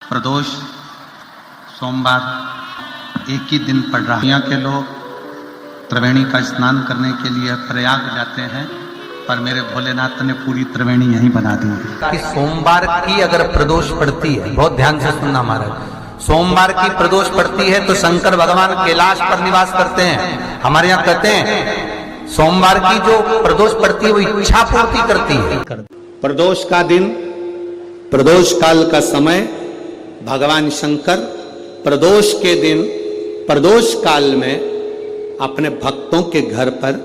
प्रदोष सोमवार एक ही दिन पड़ रहा है। यहाँ के लोग त्रिवेणी का स्नान करने के लिए प्रयाग जाते हैं, पर मेरे भोलेनाथ ने पूरी त्रिवेणी यहीं बना दी है। कि सोमवार की अगर प्रदोष पड़ती है, बहुत ध्यान से सुनना महाराज, सोमवार की प्रदोष पड़ती है तो शंकर भगवान कैलाश पर निवास करते हैं। हमारे यहाँ कहते हैं सोमवार की जो प्रदोष पड़ती है वो इच्छा पूर्ति करती है। प्रदोष का दिन, प्रदोष काल का समय, भगवान शंकर प्रदोष के दिन, प्रदोष काल में अपने भक्तों के घर पर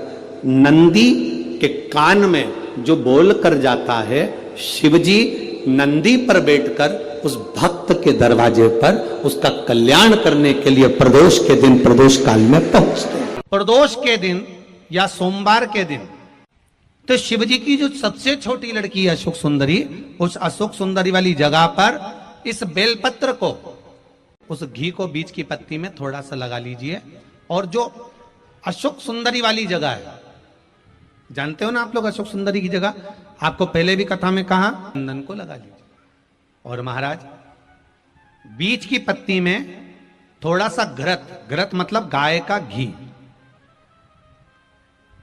नंदी के कान में जो बोल कर जाता है, शिवजी नंदी पर बैठकर उस भक्त के दरवाजे पर उसका कल्याण करने के लिए प्रदोष के दिन, प्रदोष काल में पहुंचते हैं। प्रदोष के दिन या सोमवार के दिन तो शिवजी की जो सबसे छोटी लड़की है अशोक सुंदरी, उस अशोक सुंदरी वाली जगह पर इस बेलपत्र को, उस घी को बीच की पत्ती में थोड़ा सा लगा लीजिए, और जो अशोक सुंदरी वाली जगह है, जानते हो ना आप लोग अशोक सुंदरी की जगह, आपको पहले भी कथा में कहा, चंदन को लगा लीजिए। और महाराज बीच की पत्ती में थोड़ा सा घृत, घृत मतलब गाय का घी,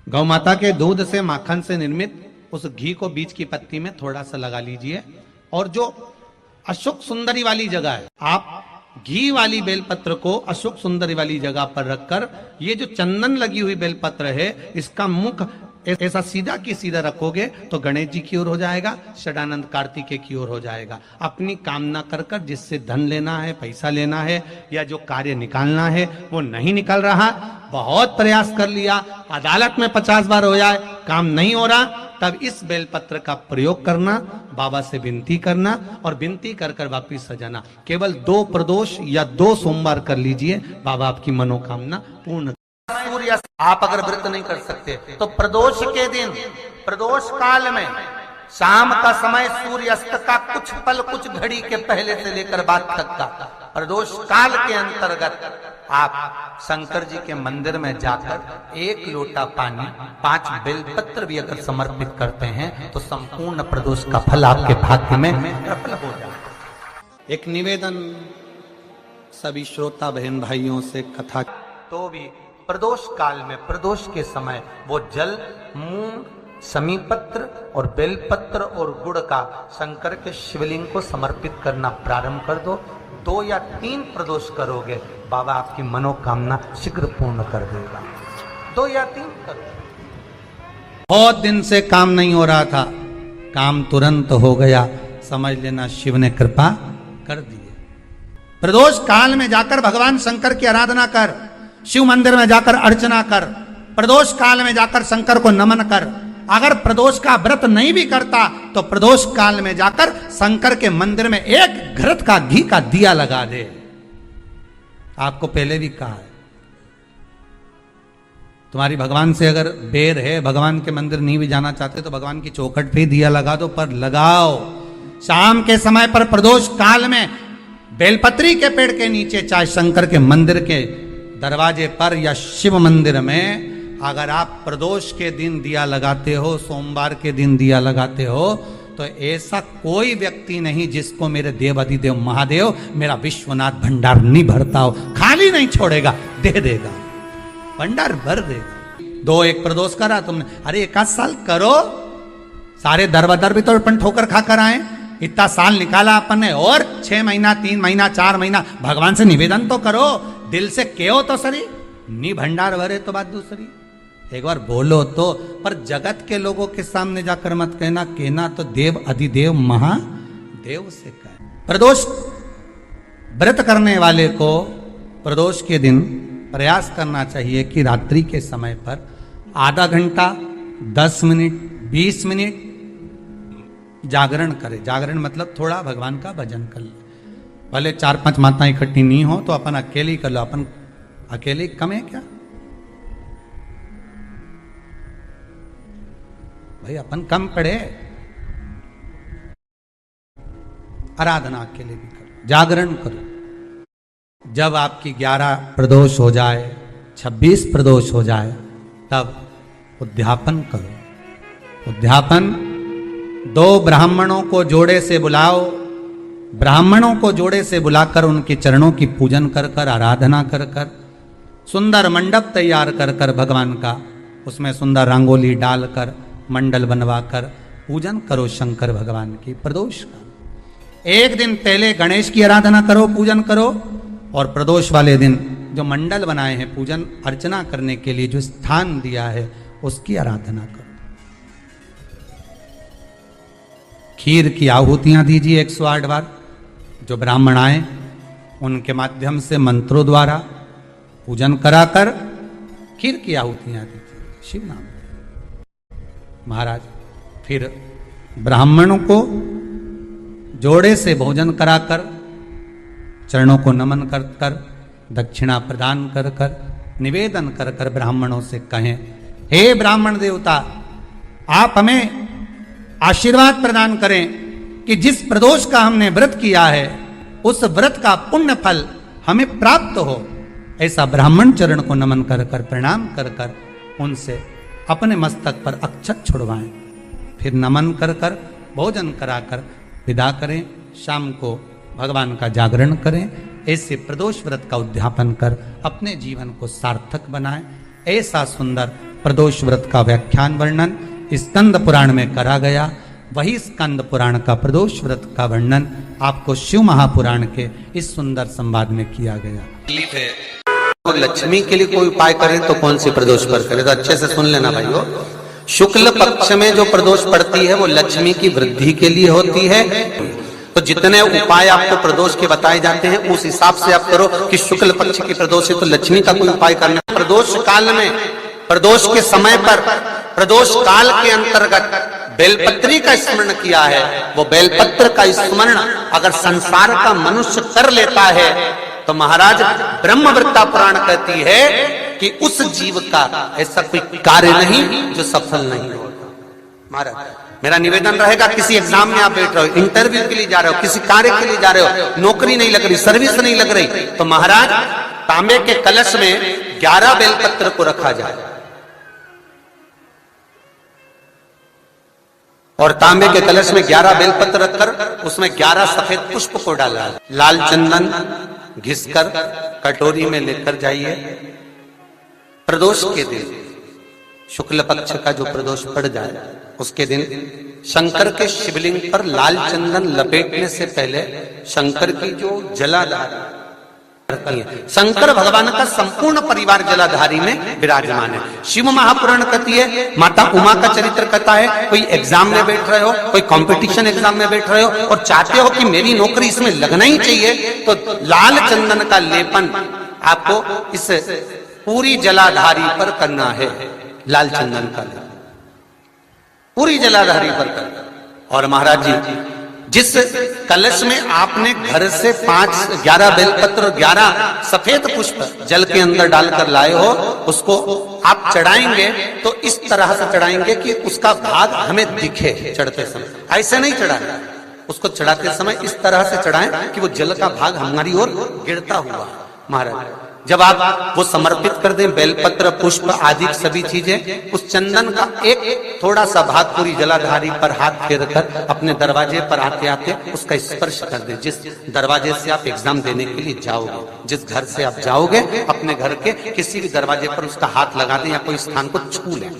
गौ माता के दूध से, माखन से निर्मित उस घी को बीच की पत्ती में थोड़ा सा लगा लीजिए। और जो अशोक सुंदरी वाली जगह है, आप घी वाली बेलपत्र को अशोक सुंदरी वाली जगह पर रखकर, ये जो चंदन लगी हुई बेलपत्र है, इसका मुख ऐसा सीधा की सीधा रखोगे तो गणेश जी की ओर हो जाएगा, षडानंद कार्तिकेय की ओर हो जाएगा। अपनी कामना कर कर, जिससे धन लेना है, पैसा लेना है, या जो कार्य निकालना है वो नहीं निकल रहा, बहुत प्रयास कर लिया, अदालत में 50 बार हो जाए, काम नहीं हो रहा, तब इस बेलपत्र का प्रयोग करना, बाबा से विनती करना और विनती कर कर वापिस सजाना। केवल 2 प्रदोष या 2 सोमवार कर लीजिए, बाबा आपकी मनोकामना पूर्ण। सूर्य आप अगर व्रत नहीं कर सकते तो प्रदोष के दिन, प्रदोष काल में शाम का समय, सूर्य अस्त का कुछ पल, कुछ घड़ी के पहले से लेकर बाद तक का प्रदोष काल के अंतर्गत आप शंकर जी के मंदिर में जाकर 1 लोटा पानी, 5 बेलपत्र भी अगर समर्पित करते हैं तो संपूर्ण प्रदोष का फल आपके भाग्य में प्रबल हो जाए। एक निवेदन सभी श्रोता बहन भाइयों से, कथा तो भी प्रदोष काल में, प्रदोष के समय वो जल, मूंग, समीपत्र और बेलपत्र और गुड़ का शंकर के शिवलिंग को समर्पित करना प्रारंभ कर दो। 2 या 3 प्रदोष करोगे, बाबा आपकी मनोकामना शीघ्र पूर्ण कर देगा। 2 या 3 करो। बहुत दिन से काम नहीं हो रहा था, काम तुरंत हो गया, समझ लेना शिव ने कृपा कर दी। प्रदोष काल में जाकर भगवान शंकर की आराधना कर, शिव मंदिर में जाकर अर्चना कर, प्रदोष काल में जाकर शंकर को नमन कर। अगर प्रदोष का व्रत नहीं भी करता तो प्रदोष काल में जाकर शंकर के मंदिर में 1 घृत का घी का दिया लगा दे। आपको पहले भी कहा है, तुम्हारी भगवान से अगर बैर है, भगवान के मंदिर नहीं भी जाना चाहते तो भगवान की चौखट पे दिया लगा दो, पर लगाओ। शाम के समय पर प्रदोष काल में बेलपत्री के पेड़ के नीचे, चाहे शंकर के मंदिर के दरवाजे पर या शिव मंदिर में, अगर आप प्रदोष के दिन दिया लगाते हो, सोमवार के दिन दिया लगाते हो, तो ऐसा कोई व्यक्ति नहीं जिसको मेरे देव अधिदेव महादेव, मेरा विश्वनाथ भंडार नहीं भरता हो, खाली नहीं छोड़ेगा, दे देगा, भंडार भर देगा। 2-1 प्रदोष करा तुमने, अरे 1 साल करो, सारे दरबदर भी तो अपन ठोकर खा कर आए, इतना साल निकाला अपन ने, और 6 महीना, 3 महीना, 4 महीना भगवान से निवेदन तो करो, दिल से कहो तो सरी, नी भंडार भरे तो बात दूसरी, एक बार बोलो तो। पर जगत के लोगों के सामने जाकर मत कहना, कहना तो देव अधिदेव महादेव से कहे। प्रदोष व्रत करने वाले को प्रदोष के दिन प्रयास करना चाहिए कि रात्रि के समय पर आधा घंटा, 10 मिनट, 20 मिनट जागरण करे। जागरण मतलब थोड़ा भगवान का भजन कर ले। भले 4-5 माताएं इकट्ठी नहीं हो तो अपन अकेले ही कर लो, अपन अकेले कम है क्या भाई, अपन कम पड़े, आराधना अकेले भी करो, जागरण करो। जब आपकी 11 प्रदोष हो जाए, 26 प्रदोष हो जाए, तब उद्यापन करो। उद्यापन 2 ब्राह्मणों को जोड़े से बुलाओ, ब्राह्मणों को जोड़े से बुलाकर उनके चरणों की पूजन कर कर, आराधना कर कर, सुंदर मंडप तैयार कर कर भगवान का, उसमें सुंदर रंगोली डालकर, मंडल बनवाकर पूजन करो शंकर भगवान की प्रदोष का। एक दिन पहले गणेश की आराधना करो, पूजन करो, और प्रदोष वाले दिन जो मंडल बनाए हैं पूजन अर्चना करने के लिए, जो स्थान दिया है उसकी आराधना करो। खीर की आहुतियां दीजिए 108 बार। जो ब्राह्मण आए उनके माध्यम से मंत्रों द्वारा पूजन कराकर खीर की आहुतियां दीजिए शिव नाम। महाराज फिर ब्राह्मणों को जोड़े से भोजन कराकर, चरणों को नमन कर कर, दक्षिणा प्रदान कर कर, निवेदन कर कर ब्राह्मणों से कहें, हे ब्राह्मण देवता, आप हमें आशीर्वाद प्रदान करें कि जिस प्रदोष का हमने व्रत किया है उस व्रत का पुण्य फल हमें प्राप्त हो। ऐसा ब्राह्मण चरण को नमन कर कर, प्रणाम कर कर उनसे अपने मस्तक पर अक्षत छुड़वाएं। फिर नमन कर कर, भोजन कराकर विदा करें। शाम को भगवान का जागरण करें। ऐसे प्रदोष व्रत का उद्यापन कर अपने जीवन को सार्थक बनाएं। ऐसा सुंदर प्रदोष व्रत का व्याख्यान वर्णन स्कंद पुराण में करा गया। वही स्कंद पुराण का प्रदोष व्रत का वर्णन आपको शिव महापुराण के इस सुंदर संवाद में किया गया। तो लक्ष्मी के लिए कोई उपाय करें तो कौन सी प्रदोष पर करें? तो अच्छे से सुन लेना भाइयों। शुक्ल पक्ष में जो प्रदोष पड़ती है वो लक्ष्मी की वृद्धि के लिए होती है। तो जितने उपाय आपको प्रदोष के बताए जाते हैं उस हिसाब से आप करो कि शुक्ल पक्ष की प्रदोष है तो लक्ष्मी का कोई उपाय करना। प्रदोष काल में, प्रदोष के समय पर, प्रदोष काल के अंतर्गत बेलपत्री का स्मरण किया है। वो बेलपत्र का स्मरण अगर संसार का मनुष्य कर लेता है तो महाराज ब्रह्मवृत्ता पुराण कहती है कि उस जीव का ऐसा कोई कार्य नहीं जो सफल नहीं होता। महाराज मेरा निवेदन रहेगा, किसी एग्जाम में आप बैठ रहे हो, इंटरव्यू के लिए जा रहे हो, किसी कार्य के लिए जा रहे हो, नौकरी नहीं लग रही, सर्विस नहीं लग रही, तो महाराज तांबे के कलश में 11 बेलपत्र को रखा जाए और तांबे के कलश में 11 बेलपत्र रखकर उसमें 11 सफेद पुष्प को डाला, लाल चंदन घिसकर कटोरी में लेकर जाइए। प्रदोष के दिन, शुक्ल पक्ष का जो प्रदोष पड़ जाए उसके दिन शंकर के शिवलिंग पर लाल चंदन लपेटने से पहले शंकर की जो जलाधार है, शंकर भगवान का संपूर्ण परिवार जलाधारी में विराजमान है। शिव महापुराण कहती है, माता उमा का चरित्र कहता है, कोई एग्जाम में बैठ रहे हो, कोई कंपटीशन एग्जाम में बैठ रहे हो और चाहते हो कि मेरी नौकरी इसमें लगना ही चाहिए, तो लाल चंदन का लेपन आपको इस पूरी जलाधारी पर करना है। लाल चंदन का लेपन पूरी जलाधारी पर करना। और महाराज जी जिस कलश में आपने घर से 11 बेलपत्र और 11 सफेद पुष्प जल के अंदर डालकर लाए हो, उसको आप चढ़ाएंगे तो इस तरह से चढ़ाएंगे कि उसका भाग हमें दिखे चढ़ते समय। ऐसे नहीं चढ़ाएं, उसको चढ़ाते समय इस तरह से चढ़ाएं कि वो जल का भाग हमारी ओर गिरता हुआ। महाराज जब आप वो समर्पित कर दें, बेलपत्र पुष्प आदि सभी चीजें, उस चंदन का एक थोड़ा सा भाग पूरी जलाधारी पर हाथ फेर कर अपने दरवाजे पर आते आते उसका स्पर्श कर दें। जिस दरवाजे से आप एग्जाम देने के लिए जाओगे, जिस घर से आप जाओगे, अपने घर के किसी भी दरवाजे पर उसका हाथ लगा दें या कोई स्थान को छू लें।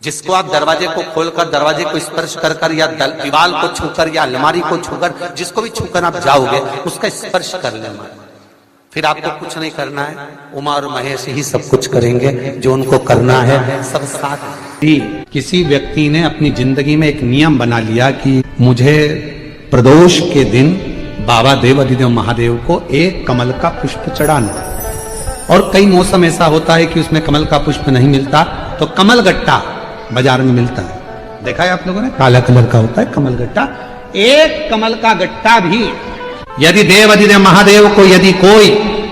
जिसको आप दरवाजे को खोलकर, दरवाजे को स्पर्श कर कर या दीवार को छूकर या अलमारी को छूकर, जिसको भी छूकर आप जाओगे उसका स्पर्श कर लेना। फिर आपको कुछ नहीं करना है, उमा और महेश ही सब कुछ करेंगे, जो उनको करना है सब साथ। किसी व्यक्ति ने अपनी जिंदगी में एक नियम बना लिया कि मुझे प्रदोष के दिन बाबा देव अधिदेव महादेव को एक कमल का पुष्प चढ़ाना। और कई मौसम ऐसा होता है कि उसमें कमल का पुष्प नहीं मिलता तो कमल गट्टा बाजार में मिलता है, देखा है आप लोगों ने, काला कलर का होता है कमल गट्टा। एक कमल का गट्टा भी यदि देव अधिदेव महादेव को, यदि कोई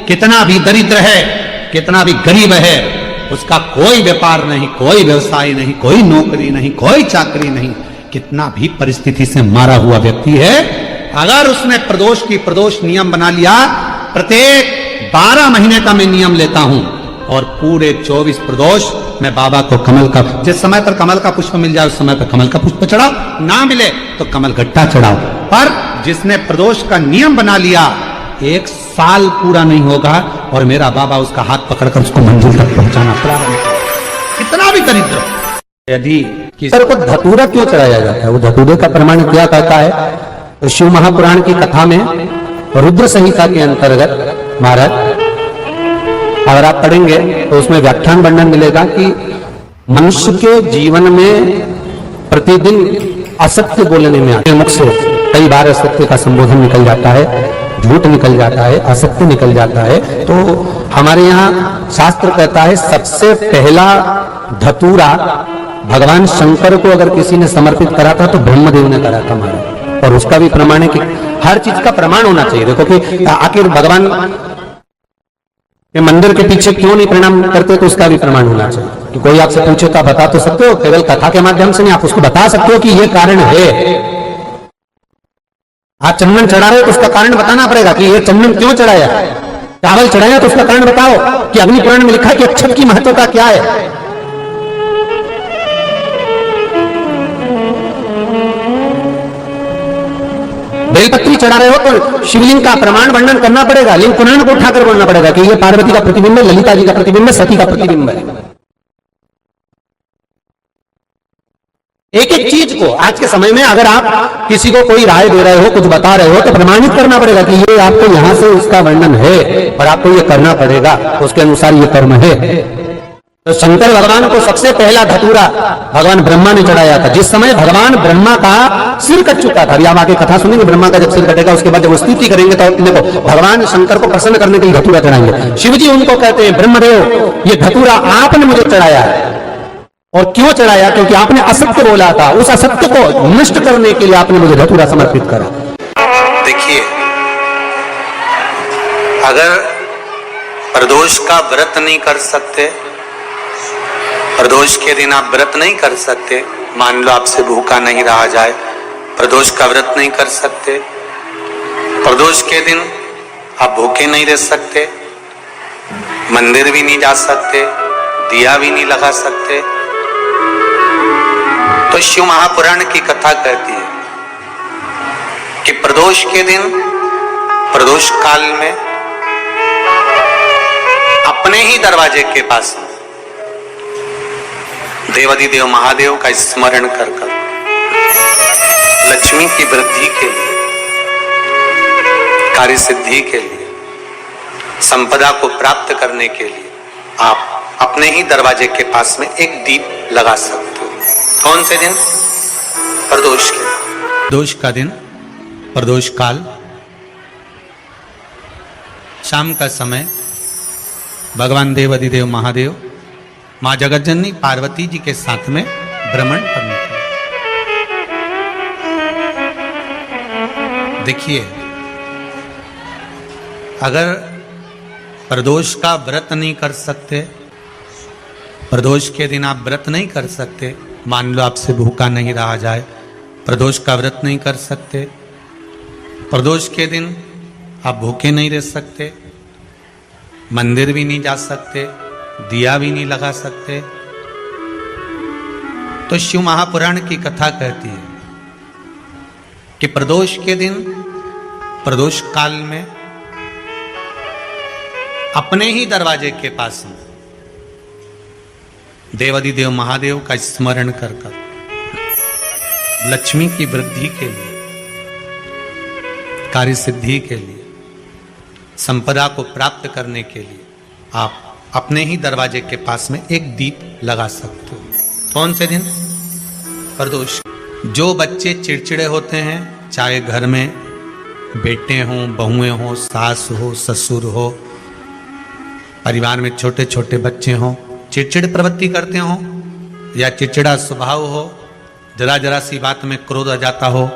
कितना भी दरिद्र है, कितना भी गरीब है, उसका कोई व्यापार नहीं, कोई व्यवसाय नहीं, कोई नौकरी नहीं, कोई चाकरी नहीं, कितना भी परिस्थिति से मारा हुआ व्यक्ति है, अगर उसने प्रदोष नियम बना लिया, प्रत्येक 12 महीने का मैं नियम लेता हूं और पूरे 24 प्रदोष मैं बाबा को कमल का, जिस समय पर कमल का पुष्प मिल जाए उस समय पर कमल का पुष्प चढ़ाओ, ना मिले तो कमल गट्टा चढ़ाओ। पर जिसने प्रदोष का नियम बना लिया, 1 साल पूरा नहीं होगा और मेरा बाबा उसका हाथ पकड़कर उसको मंजिल तक पहुंचाना प्रारंभ करेगा, कितना भी दरिद्र। यदि किसी को धतूरा क्यों चढ़ाया जाता है, वो धतूरे का प्रमाण क्या कहता है? तो शिव महापुराण की कथा में रुद्र संहिता के अंतर्गत महाराज अगर आप पढ़ेंगे तो उसमें व्याख्यान वर्णन मिलेगा कि मनुष्य के जीवन में प्रतिदिन असत्य बोलने में आते मुख से कई बार असत्य का संबोधन निकल जाता है, झूठ निकल जाता है, असत्य निकल जाता है। तो हमारे यहाँ शास्त्र कहता है सबसे पहला धतूरा भगवान शंकर को अगर किसी ने समर्पित करा था तो ब्रह्मदेव ने करा था महाराज। और उसका भी प्रमाण है कि हर चीज का प्रमाण होना चाहिए। देखो कि आखिर भगवान के मंदिर के पीछे क्यों नहीं प्रणाम करते, तो उसका भी प्रमाण होना चाहिए। कि कोई आपसे पूछे तो आप बता तो सकते हो, केवल कथा के माध्यम से नहीं, आप उसको बता सकते हो कि ये कारण है। आप चंदन चढ़ा रहे हो तो उसका कारण बताना पड़ेगा कि ये चंदन क्यों चढ़ाया, चावल चढ़ाया तो उसका कारण बताओ कि अग्नि पुराण में लिखा है कि अक्षत की महत्वता क्या है। बेलपत्री चढ़ा रहे हो तो शिवलिंग का प्रमाण वर्णन करना पड़ेगा, लिंग पुराण को उठाकर बोलना पड़ेगा कि ये पार्वती का प्रतिबिंब है, ललिता जी का प्रतिबिंब है, सती का प्रतिबिंब है। एक एक चीज को आज के समय में अगर आप किसी को कोई राय दे रहे हो, कुछ बता रहे हो, तो प्रमाणित करना पड़ेगा कि ये आपको यहां से उसका वर्णन है और आपको ये करना पड़ेगा, उसके अनुसार ये कर्म है। तो शंकर भगवान को सबसे पहला धतूरा भगवान ब्रह्मा ने चढ़ाया था। जिस समय भगवान ब्रह्मा का सिर कट चुका था, अभी आप आगे कथा सुनेंगे, ब्रह्मा का जब सिर कटेगा उसके बाद जब वो स्तुति करेंगे तो देखो भगवान शंकर को प्रसन्न करने के लिए धतूरा चढ़ाएंगे। शिव जी उनको कहते हैं ब्रह्मदेव ये धतूरा आपने मुझे चढ़ाया है। और क्यों चढ़ाया? क्योंकि आपने असत्य बोला था, उस असत्य को नष्ट करने के लिए आपने मुझे धतूरा समर्पित करा। देखिए, अगर प्रदोष का व्रत नहीं कर सकते, प्रदोष के दिन आप व्रत नहीं कर सकते, मान लो आपसे भूखा नहीं रहा जाए, प्रदोष का व्रत नहीं कर सकते, प्रदोष के दिन आप भूखे नहीं रह सकते, मंदिर भी नहीं जा सकते, दिया भी नहीं लगा सकते, तो शिव महापुराण की कथा कहती है कि प्रदोष के दिन, प्रदोष काल में अपने ही दरवाजे के पास देवाधिदेव महादेव का स्मरण कर लक्ष्मी की वृद्धि के लिए, कार्य सिद्धि के लिए, संपदा को प्राप्त करने के लिए आप अपने ही दरवाजे के पास में एक दीप लगा सकते हो। कौन से दिन? प्रदोष के दिन। प्रदोष का दिन, प्रदोष काल, शाम का समय भगवान देवाधिदेव महादेव मां जगतजननी पार्वती जी के साथ में भ्रमण पर निकले। देखिए, अगर प्रदोष का व्रत नहीं कर सकते, प्रदोष के दिन आप व्रत नहीं कर सकते, मान लो आपसे भूखा नहीं रहा जाए, प्रदोष का व्रत नहीं कर सकते, प्रदोष के दिन आप भूखे नहीं रह सकते, मंदिर भी नहीं जा सकते, दिया भी नहीं लगा सकते, तो शिव महापुराण की कथा कहती है कि प्रदोष के दिन, प्रदोष काल में अपने ही दरवाजे के पास में देवाधिदेव महादेव का स्मरण कर लक्ष्मी की वृद्धि के लिए, कार्य सिद्धि के लिए, संपदा को प्राप्त करने के लिए आप अपने ही दरवाजे के पास में एक दीप लगा सकते हो। कौन से दिन? प्रदोष। जो बच्चे चिड़चिड़े होते हैं, चाहे घर में बेटे हों, बहुएं हों, सास हो, ससुर हो, परिवार में छोटे छोटे बच्चे हों, चिड़चिड़ प्रवृत्ति करते हों या चिड़चिड़ा स्वभाव हो, जरा जरा सी बात में क्रोध आ जाता हो,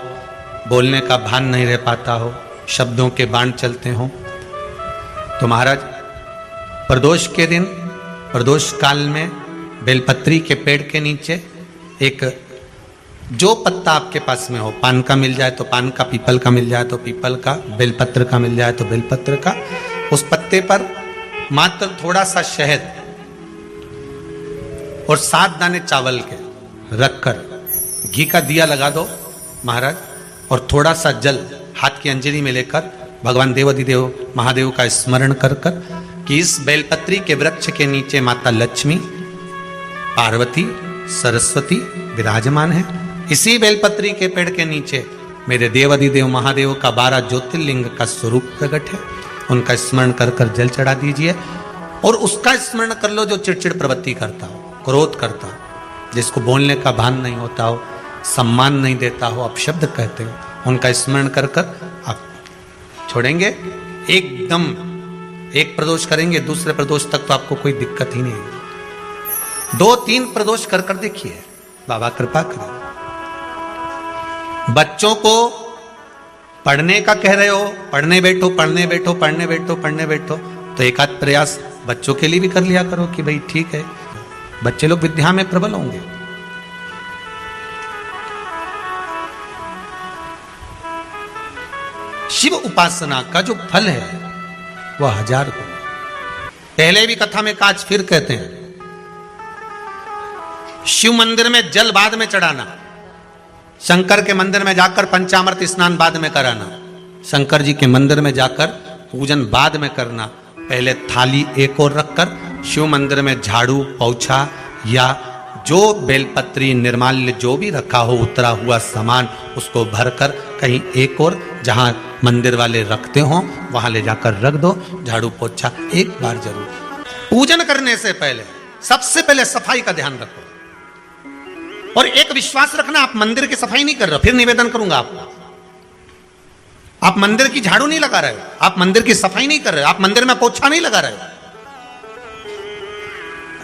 बोलने का भान नहीं रह पाता हो, शब्दों के बाण चलते हों, तो महाराज प्रदोष के दिन, प्रदोष काल में बेलपत्री के पेड़ के नीचे एक जो पत्ता आपके पास में हो, पान का मिल जाए तो पान का, पीपल का मिल जाए तो पीपल का, बेलपत्र का मिल जाए तो बेलपत्र का, उस पत्ते पर मात्र थोड़ा सा शहद और 7 दाने चावल के रखकर घी का दिया लगा दो महाराज, और थोड़ा सा जल हाथ की अंजलि में लेकर भगवान देवाधिदेव महादेव का स्मरण कर कर कि इस बेलपत्री के वृक्ष के नीचे माता लक्ष्मी, पार्वती, सरस्वती विराजमान है। इसी बेलपत्री के पेड़ के नीचे मेरे देवाधिदेव महादेव का 12 ज्योतिर्लिंग का स्वरूप प्रकट है। उनका स्मरण कर कर जल चढ़ा दीजिए और उसका स्मरण कर लो जो चिड़चिड़ प्रवृत्ति करता हो, क्रोध करता हो, जिसको बोलने का भान नहीं होता हो, सम्मान नहीं देता हो, अपशब्द कहते हो, उनका स्मरण कर कर आप छोड़ेंगे। एकदम एक प्रदोष करेंगे, दूसरे प्रदोष तक तो आपको कोई दिक्कत ही नहीं है। 2-3 प्रदोष कर कर देखिए, बाबा कृपा करें। बच्चों को पढ़ने का कह रहे हो, पढ़ने बैठो, पढ़ने बैठो, पढ़ने बैठो, पढ़ने बैठो, तो एक आध प्रयास बच्चों के लिए भी कर लिया करो कि भाई ठीक है, बच्चे लोग विद्या में प्रबल होंगे। शिव उपासना का जो फल है वह 1000 गुना। पहले भी कथा में काज फिर कहते हैं, शिव मंदिर में जल बाद में चढ़ाना, शंकर के मंदिर में जाकर पंचामृत स्नान बाद में कराना, शंकर जी के मंदिर में जाकर पूजन बाद में करना, पहले थाली एक और रखकर शिव मंदिर में झाड़ू पोछा या जो बेलपत्री निर्माल्य जो भी रखा हो उतरा हुआ सामान उसको भरकर कहीं एक और जहां मंदिर वाले रखते हो वहां ले जाकर रख दो, झाड़ू पोछा एक बार जरूर। पूजन करने से पहले सबसे पहले सफाई का ध्यान रखो और एक विश्वास रखना, आप मंदिर की सफाई नहीं कर रहे हो, फिर निवेदन करूंगा आपको, आप मंदिर की झाड़ू नहीं लगा रहे हो, आप मंदिर की सफाई नहीं कर रहे हो, आप मंदिर में पोछा नहीं लगा रहे हो।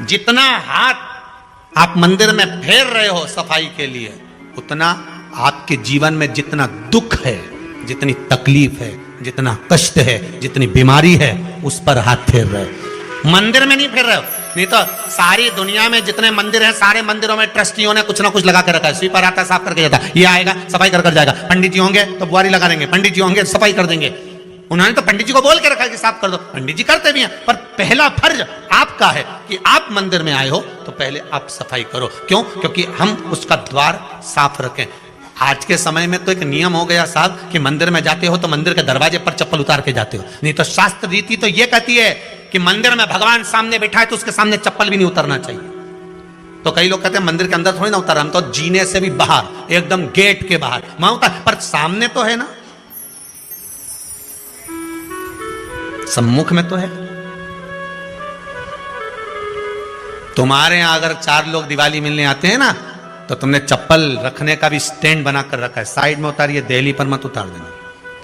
जितना हाथ आप मंदिर में फेर रहे हो सफाई के लिए, उतना आपके जीवन में जितना दुख है, जितनी तकलीफ है, जितना कष्ट है, जितनी बीमारी है, उस पर हाथ फेर रहे हो, मंदिर में नहीं फेर रहे हो। नहीं तो सारी दुनिया में जितने मंदिर हैं, सारे मंदिरों में ट्रस्टियों ने कुछ ना कुछ लगा के रखा है। स्वीपर आता है, साफ करके जाता है, ये आएगा सफाई कर कर जाएगा, पंडित जी होंगे तो बुआरी लगा देंगे, पंडित जी होंगे सफाई कर देंगे। उन्होंने तो पंडित जी को बोल के रखा है कि साफ कर दो, पंडित जी करते भी हैं, पर पहला फर्ज आपका है कि आप मंदिर में आए हो तो पहले आप सफाई करो। क्यों? क्योंकि हम उसका द्वार साफ रखें। आज के समय में तो एक नियम हो गया साहब कि मंदिर में जाते हो तो मंदिर के दरवाजे पर चप्पल उतार के जाते हो, नहीं तो शास्त्र रीति तो ये कहती है कि मंदिर में भगवान सामने बैठा है तो उसके सामने चप्पल भी नहीं उतरना चाहिए। तो कई लोग कहते हैं मंदिर के अंदर थोड़ी ना उतर, हम तो जीने से भी बाहर, एकदम गेट के बाहर वहां उतर, पर सामने तो है ना, सम्मुख में तो है। तुम्हारे यहां अगर 4 लोग दिवाली मिलने आते हैं ना तो तुमने चप्पल रखने का भी स्टैंड बनाकर रखा है, साइड में उतारिए, देहली पर मत उतार देना,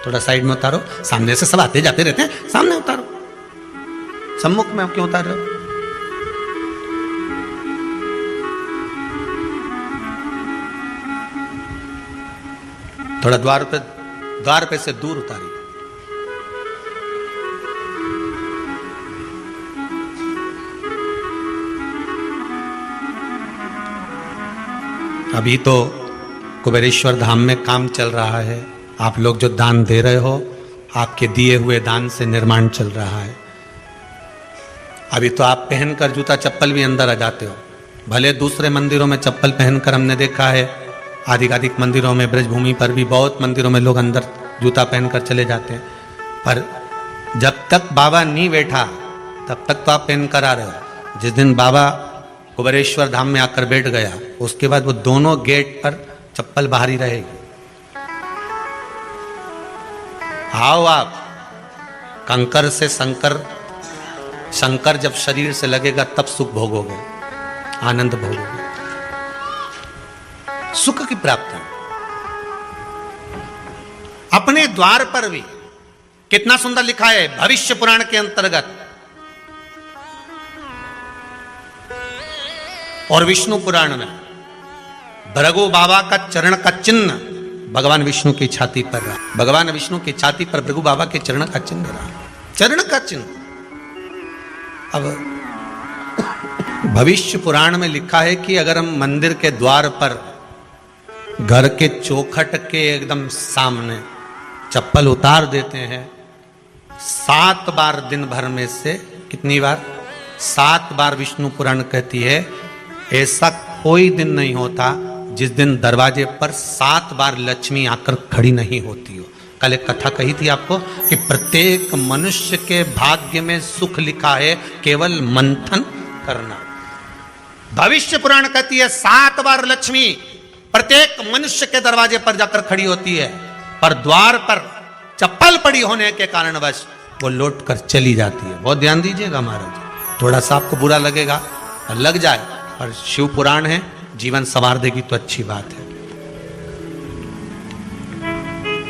थोड़ा साइड में उतारो, सामने से सब आते जाते रहते हैं, सामने उतारो, सम्मुख में क्यों उतार रहे हो? थोड़ा द्वार पे से दूर उतारिए। अभी तो कुबेरेश्वर धाम में काम चल रहा है, आप लोग जो दान दे रहे हो, आपके दिए हुए दान से निर्माण चल रहा है। अभी तो आप पहनकर जूता चप्पल भी अंदर आ जाते हो, भले दूसरे मंदिरों में चप्पल पहनकर हमने देखा है, आधिकाधिक मंदिरों में, ब्रजभूमि पर भी बहुत मंदिरों में लोग अंदर जूता पहनकर चले जाते हैं, पर जब तक बाबा नहीं बैठा तब तक तो आप पहनकर आ रहे हो। जिस दिन बाबा कुबेरेश्वर धाम में आकर बैठ गया उसके बाद वो दोनों गेट पर चप्पल बाहर ही रहेगी। आओ आप, कंकर से शंकर जब शरीर से लगेगा तब सुख भोगोगे, आनंद भोगोगे, सुख की प्राप्ति। अपने द्वार पर भी कितना सुंदर लिखा है भविष्य पुराण के अंतर्गत, और विष्णु पुराण में भृगु बाबा का चरण का चिन्ह भगवान विष्णु की छाती पर रहा, भगवान विष्णु की छाती पर भृगु बाबा के चरण का चिन्ह रहा, चरण का चिन्ह। अब भविष्य पुराण में लिखा है कि अगर हम मंदिर के द्वार पर घर के चौखट के एकदम सामने चप्पल उतार देते हैं 7 बार दिन भर में से, कितनी बार? 7 बार विष्णु पुराण कहती है ऐसा कोई दिन नहीं होता जिस दिन दरवाजे पर 7 बार लक्ष्मी आकर खड़ी नहीं होती हो। कल एक कथा कही थी आपको कि प्रत्येक मनुष्य के भाग्य में सुख लिखा है, केवल मंथन करना। भविष्य पुराण कहती है 7 बार लक्ष्मी प्रत्येक मनुष्य के दरवाजे पर जाकर खड़ी होती है, पर द्वार पर चप्पल पड़ी होने के कारणवश वो लौट कर चली जाती है। बहुत ध्यान दीजिएगा महाराज, थोड़ा सा आपको बुरा लगेगा और लग जाए, पर शिव पुराण है, जीवन संवार देगी तो अच्छी बात है,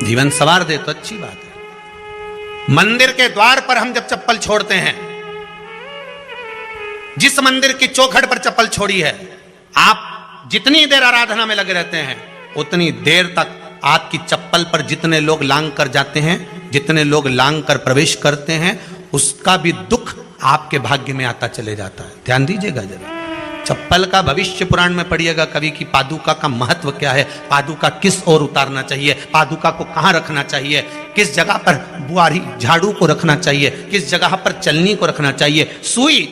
जीवन संवार दे तो अच्छी बात है। मंदिर के द्वार पर हम जब चप्पल छोड़ते हैं, जिस मंदिर की चौखट पर चप्पल छोड़ी है, आप जितनी देर आराधना में लगे रहते हैं उतनी देर तक आपकी चप्पल पर जितने लोग लांग कर जाते हैं, जितने लोग लांग कर प्रवेश करते हैं, उसका भी दुख आपके भाग्य में आता चले जाता है। ध्यान दीजिएगा जरा, चप्पल का भविष्य पुराण में पढ़िएगा कभी कि पादुका का महत्व क्या है, पादुका किस ओर उतारना चाहिए, पादुका को कहाँ रखना चाहिए, किस जगह पर बुआरी झाड़ू को रखना चाहिए, किस जगह पर चलनी को रखना चाहिए, सुई